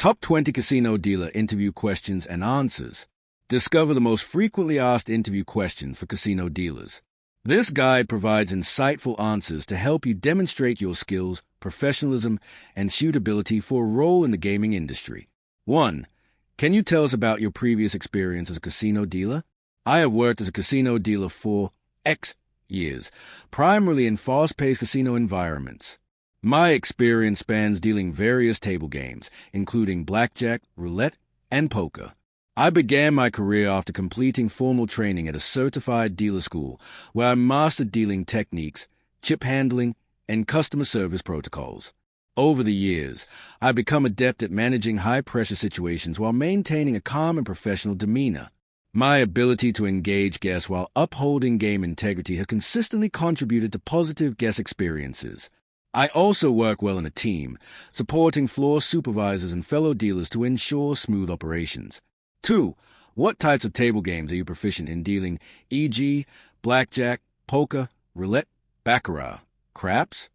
Top 20 Casino Dealer Interview Questions and Answers. Discover the most frequently asked interview questions for casino dealers. This guide provides insightful answers to help you demonstrate your skills, professionalism, and suitability for a role in the gaming industry. 1. Can you tell us about your previous experience as a casino dealer? I have worked as a casino dealer for X years, primarily in fast-paced casino environments. My experience spans dealing various table games, including blackjack, roulette, and poker. I began my career after completing formal training at a certified dealer school, where I mastered dealing techniques, chip handling, and customer service protocols. Over the years, I've become adept at managing high-pressure situations while maintaining a calm and professional demeanor. My ability to engage guests while upholding game integrity has consistently contributed to positive guest experiences. I also work well in a team, supporting floor supervisors and fellow dealers to ensure smooth operations. 2. What types of table games are you proficient in dealing, e.g., blackjack, poker, roulette, baccarat, craps?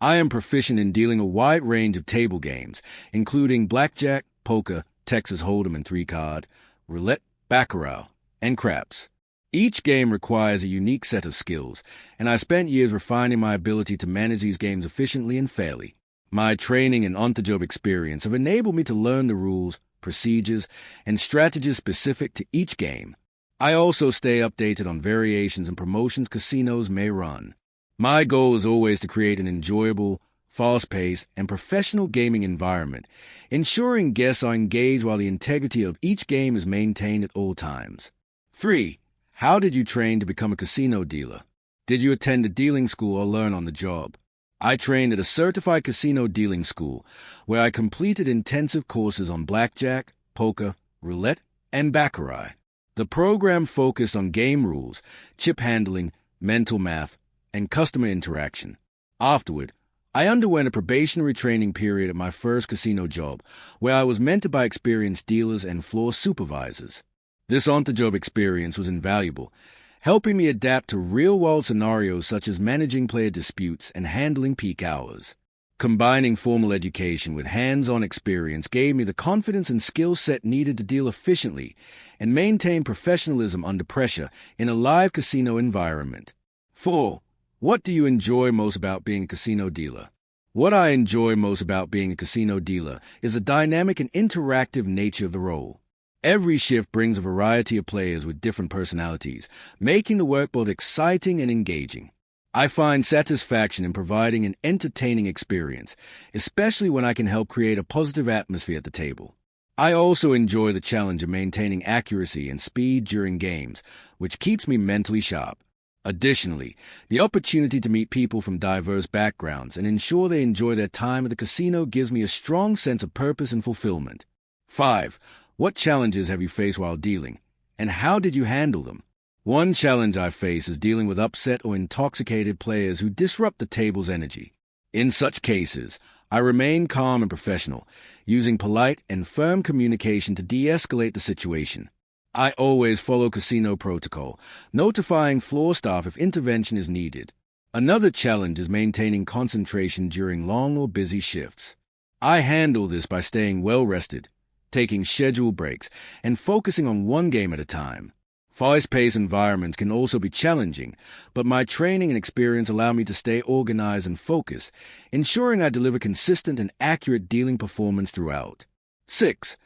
I am proficient in dealing a wide range of table games, including blackjack, poker, Texas Hold'em and 3-card, roulette, baccarat, and craps. Each game requires a unique set of skills, and I spent years refining my ability to manage these games efficiently and fairly. My training and on-the-job experience have enabled me to learn the rules, procedures, and strategies specific to each game. I also stay updated on variations and promotions casinos may run. My goal is always to create an enjoyable, fast-paced, and professional gaming environment, ensuring guests are engaged while the integrity of each game is maintained at all times. 3. How did you train to become a casino dealer? Did you attend a dealing school or learn on the job? I trained at a certified casino dealing school, where I completed intensive courses on blackjack, poker, roulette, and baccarat. The program focused on game rules, chip handling, mental math, and customer interaction. Afterward, I underwent a probationary training period at my first casino job, where I was mentored by experienced dealers and floor supervisors. This on-the-job experience was invaluable, helping me adapt to real-world scenarios such as managing player disputes and handling peak hours. Combining formal education with hands-on experience gave me the confidence and skill set needed to deal efficiently and maintain professionalism under pressure in a live casino environment. 4. What do you enjoy most about being a casino dealer? What I enjoy most about being a casino dealer is the dynamic and interactive nature of the role. Every shift brings a variety of players with different personalities, making the work both exciting and engaging. I find satisfaction in providing an entertaining experience, especially when I can help create a positive atmosphere at the table. I also enjoy the challenge of maintaining accuracy and speed during games, which keeps me mentally sharp. Additionally, the opportunity to meet people from diverse backgrounds and ensure they enjoy their time at the casino gives me a strong sense of purpose and fulfillment. 5. What challenges have you faced while dealing, and how did you handle them? One challenge I face is dealing with upset or intoxicated players who disrupt the table's energy. In such cases, I remain calm and professional, using polite and firm communication to de-escalate the situation. I always follow casino protocol, notifying floor staff if intervention is needed. Another challenge is maintaining concentration during long or busy shifts. I handle this by staying well-rested, taking scheduled breaks, and focusing on one game at a time. Fast-paced environments can also be challenging, but my training and experience allow me to stay organized and focused, ensuring I deliver consistent and accurate dealing performance throughout. 6.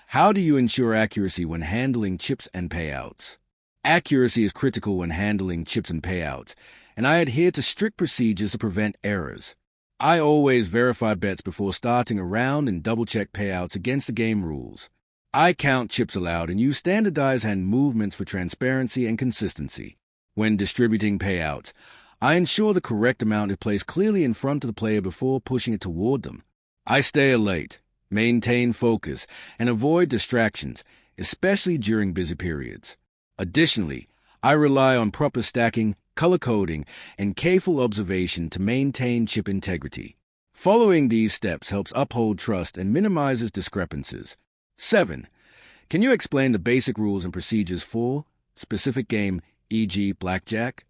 How do you ensure accuracy when handling chips and payouts? Accuracy is critical when handling chips and payouts, and I adhere to strict procedures to prevent errors. I always verify bets before starting a round and double-check payouts against the game rules. I count chips allowed and use standardized hand movements for transparency and consistency. When distributing payouts, I ensure the correct amount is placed clearly in front of the player before pushing it toward them. I stay alert, maintain focus, and avoid distractions, especially during busy periods. Additionally, I rely on proper stacking, color coding, and careful observation to maintain chip integrity. Following these steps helps uphold trust and minimizes discrepancies. 7. Can you explain the basic rules and procedures for specific game, e.g. blackjack?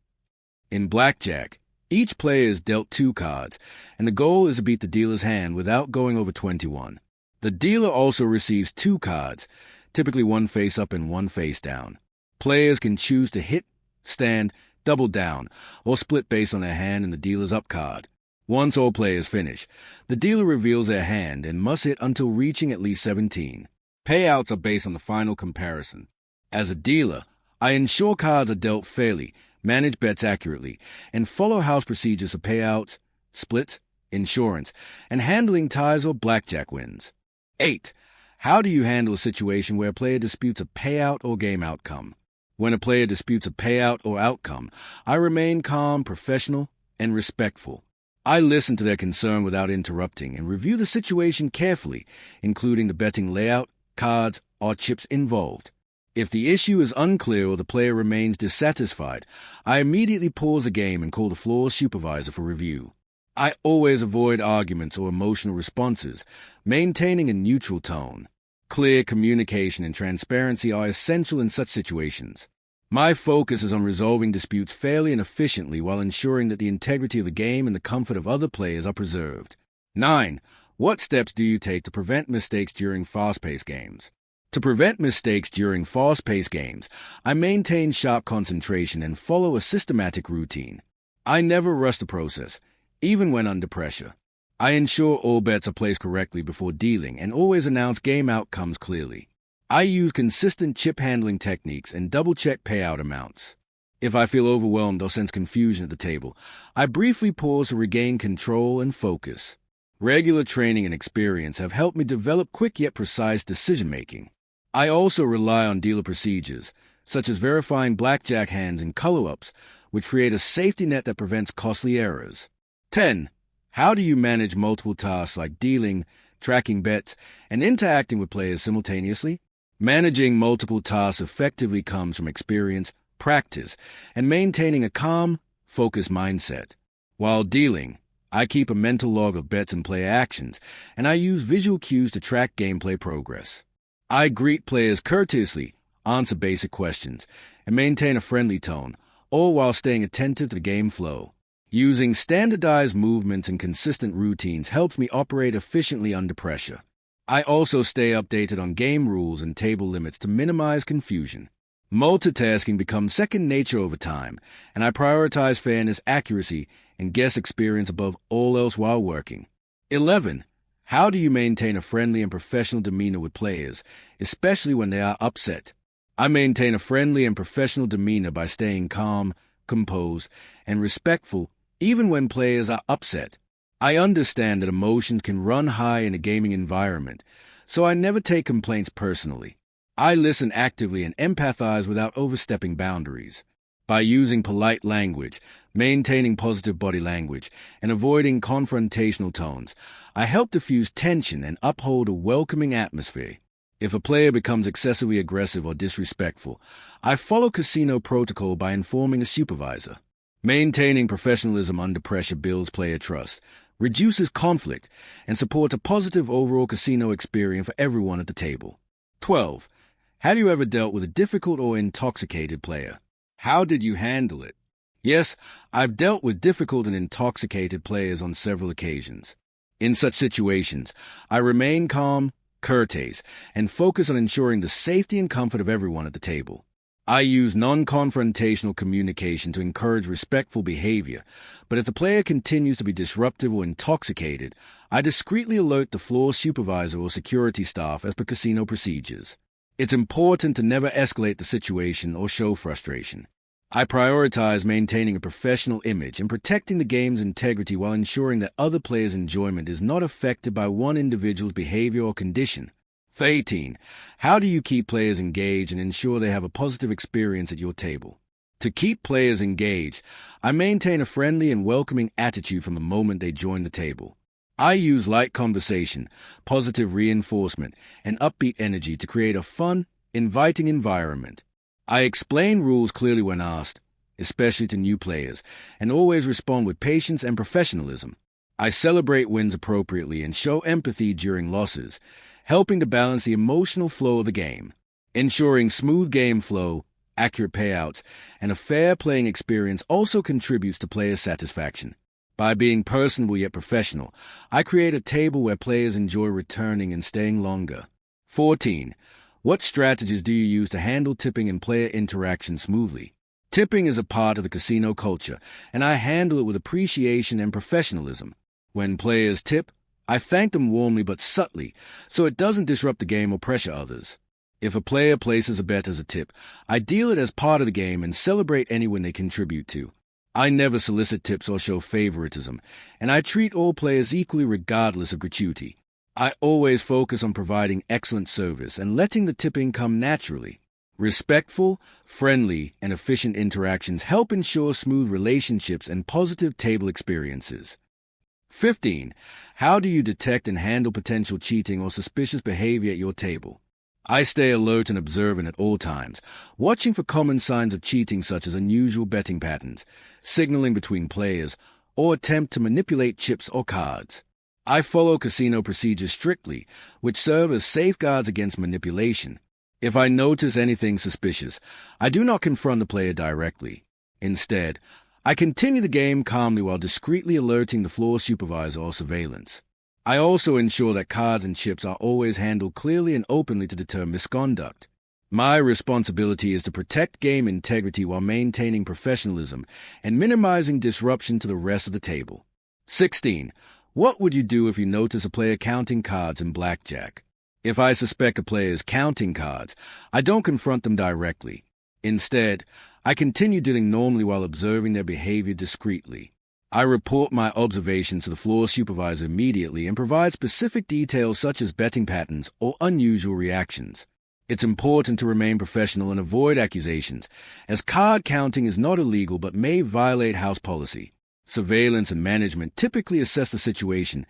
In blackjack, each player is dealt 2 cards, and the goal is to beat the dealer's hand without going over 21. The dealer also receives 2 cards, typically one face up and one face down. Players can choose to hit, stand, double down, or split based on their hand and the dealer's up card. Once all players finish, the dealer reveals their hand and must hit until reaching at least 17. Payouts are based on the final comparison. As a dealer, I ensure cards are dealt fairly, manage bets accurately, and follow house procedures for payouts, splits, insurance, and handling ties or blackjack wins. 8. How do you handle a situation where a player disputes a payout or game outcome? When a player disputes a payout or outcome, I remain calm, professional, and respectful. I listen to their concern without interrupting and review the situation carefully, including the betting layout, cards, or chips involved. If the issue is unclear or the player remains dissatisfied, I immediately pause the game and call the floor supervisor for review. I always avoid arguments or emotional responses, maintaining a neutral tone. Clear communication and transparency are essential in such situations. My focus is on resolving disputes fairly and efficiently while ensuring that the integrity of the game and the comfort of other players are preserved. 9. What steps do you take to prevent mistakes during fast-paced games? To prevent mistakes during fast-paced games, I maintain sharp concentration and follow a systematic routine. I never rush the process, even when under pressure. I ensure all bets are placed correctly before dealing and always announce game outcomes clearly. I use consistent chip handling techniques and double-check payout amounts. If I feel overwhelmed or sense confusion at the table, I briefly pause to regain control and focus. Regular training and experience have helped me develop quick yet precise decision-making. I also rely on dealer procedures, such as verifying blackjack hands and color-ups, which create a safety net that prevents costly errors. 10. How do you manage multiple tasks like dealing, tracking bets, and interacting with players simultaneously? Managing multiple tasks effectively comes from experience, practice, and maintaining a calm, focused mindset. While dealing, I keep a mental log of bets and player actions, and I use visual cues to track gameplay progress. I greet players courteously, answer basic questions, and maintain a friendly tone, all while staying attentive to the game flow. Using standardized movements and consistent routines helps me operate efficiently under pressure. I also stay updated on game rules and table limits to minimize confusion. Multitasking becomes second nature over time, and I prioritize fairness, accuracy, and guest experience above all else while working. 11. How do you maintain a friendly and professional demeanor with players, especially when they are upset? I maintain a friendly and professional demeanor by staying calm, composed, and respectful even when players are upset. I understand that emotions can run high in a gaming environment, so I never take complaints personally. I listen actively and empathize without overstepping boundaries. By using polite language, maintaining positive body language, and avoiding confrontational tones, I help diffuse tension and uphold a welcoming atmosphere. If a player becomes excessively aggressive or disrespectful, I follow casino protocol by informing a supervisor. Maintaining professionalism under pressure builds player trust, reduces conflict, and supports a positive overall casino experience for everyone at the table. 12. Have you ever dealt with a difficult or intoxicated player? How did you handle it? Yes, I've dealt with difficult and intoxicated players on several occasions. In such situations, I remain calm, courteous, and focus on ensuring the safety and comfort of everyone at the table. I use non-confrontational communication to encourage respectful behavior, but if the player continues to be disruptive or intoxicated, I discreetly alert the floor supervisor or security staff as per casino procedures. It's important to never escalate the situation or show frustration. I prioritize maintaining a professional image and protecting the game's integrity while ensuring that other players' enjoyment is not affected by one individual's behavior or condition. 13. How do you keep players engaged and ensure they have a positive experience at your table? To keep players engaged, I maintain a friendly and welcoming attitude from the moment they join the table. I use light conversation, positive reinforcement, and upbeat energy to create a fun, inviting environment. I explain rules clearly when asked, especially to new players, and always respond with patience and professionalism. I celebrate wins appropriately and show empathy during losses, helping to balance the emotional flow of the game. Ensuring smooth game flow, accurate payouts, and a fair playing experience also contributes to player satisfaction. By being personable yet professional, I create a table where players enjoy returning and staying longer. 14. What strategies do you use to handle tipping and player interaction smoothly? Tipping is a part of the casino culture, and I handle it with appreciation and professionalism. When players tip, I thank them warmly but subtly, so it doesn't disrupt the game or pressure others. If a player places a bet as a tip, I deal it as part of the game and celebrate any win they contribute to. I never solicit tips or show favoritism, and I treat all players equally regardless of gratuity. I always focus on providing excellent service and letting the tipping come naturally. Respectful, friendly, and efficient interactions help ensure smooth relationships and positive table experiences. 15. How do you detect and handle potential cheating or suspicious behavior at your table? I stay alert and observant at all times, watching for common signs of cheating such as unusual betting patterns, signaling between players, or attempt to manipulate chips or cards. I follow casino procedures strictly, which serve as safeguards against manipulation. If I notice anything suspicious, I do not confront the player directly. Instead, I continue the game calmly while discreetly alerting the floor supervisor or surveillance. I also ensure that cards and chips are always handled clearly and openly to deter misconduct. My responsibility is to protect game integrity while maintaining professionalism and minimizing disruption to the rest of the table. 16. What would you do if you notice a player counting cards in blackjack? If I suspect a player is counting cards, I don't confront them directly. Instead, I continue dealing normally while observing their behavior discreetly. I report my observations to the floor supervisor immediately and provide specific details such as betting patterns or unusual reactions. It's important to remain professional and avoid accusations, as card counting is not illegal but may violate house policy. Surveillance and management typically assess the situation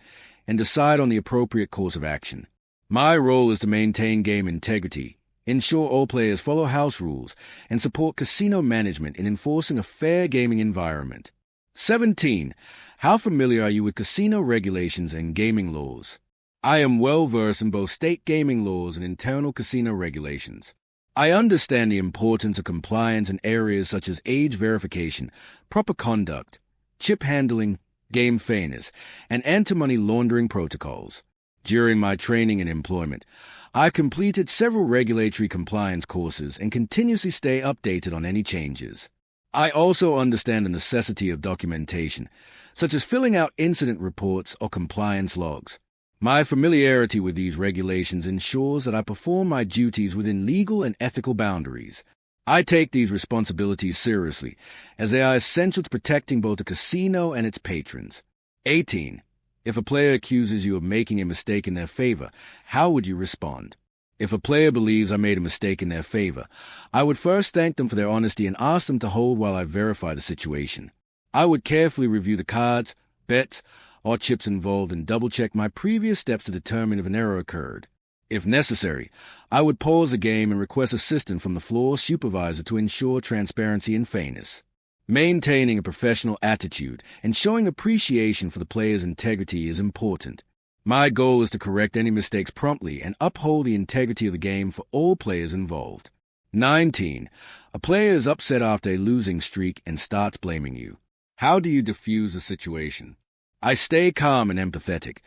and decide on the appropriate course of action. My role is to maintain game integrity, ensure all players follow house rules, and support casino management in enforcing a fair gaming environment. 17. How familiar are you with casino regulations and gaming laws? I am well versed in both state gaming laws and internal casino regulations. I understand the importance of compliance in areas such as age verification, proper conduct, chip handling, game fairness, and anti-money laundering protocols. During my training and employment, I completed several regulatory compliance courses and continuously stay updated on any changes. I also understand the necessity of documentation, such as filling out incident reports or compliance logs. My familiarity with these regulations ensures that I perform my duties within legal and ethical boundaries. I take these responsibilities seriously, as they are essential to protecting both the casino and its patrons. 18. If a player accuses you of making a mistake in their favor, how would you respond? If a player believes I made a mistake in their favor, I would first thank them for their honesty and ask them to hold while I verify the situation. I would carefully review the cards, bets, or chips involved and double-check my previous steps to determine if an error occurred. If necessary, I would pause the game and request assistance from the floor supervisor to ensure transparency and fairness. Maintaining a professional attitude and showing appreciation for the player's integrity is important. My goal is to correct any mistakes promptly and uphold the integrity of the game for all players involved. 19. A player is upset after a losing streak and starts blaming you. How do you diffuse the situation? I stay calm and empathetic,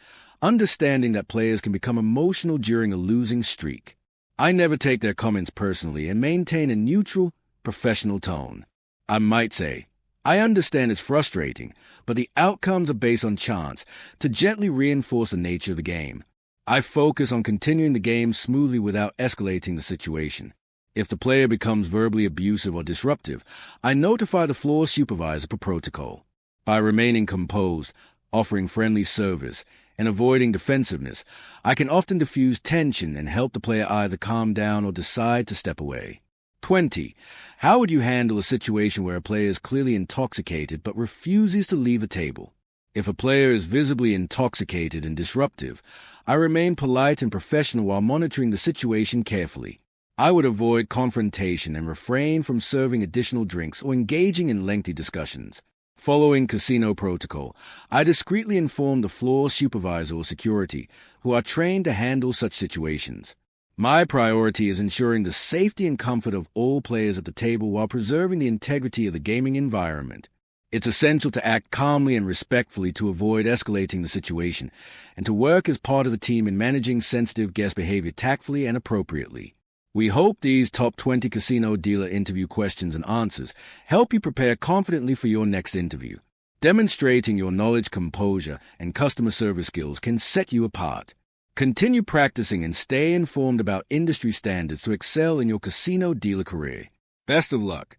understanding that players can become emotional during a losing streak. I never take their comments personally and maintain a neutral, professional tone. I might say, I understand it's frustrating, but the outcomes are based on chance, to gently reinforce the nature of the game. I focus on continuing the game smoothly without escalating the situation. If the player becomes verbally abusive or disruptive, I notify the floor supervisor per protocol. By remaining composed, offering friendly service, and avoiding defensiveness, I can often diffuse tension and help the player either calm down or decide to step away. 20. How would you handle a situation where a player is clearly intoxicated but refuses to leave the table? If a player is visibly intoxicated and disruptive, I remain polite and professional while monitoring the situation carefully. I would avoid confrontation and refrain from serving additional drinks or engaging in lengthy discussions. Following casino protocol, I discreetly inform the floor supervisor or security, who are trained to handle such situations. My priority is ensuring the safety and comfort of all players at the table while preserving the integrity of the gaming environment. It's essential to act calmly and respectfully to avoid escalating the situation, and to work as part of the team in managing sensitive guest behavior tactfully and appropriately. We hope these top 20 casino dealer interview questions and answers help you prepare confidently for your next interview. Demonstrating your knowledge, composure, and customer service skills can set you apart. Continue practicing and stay informed about industry standards to excel in your casino dealer career. Best of luck.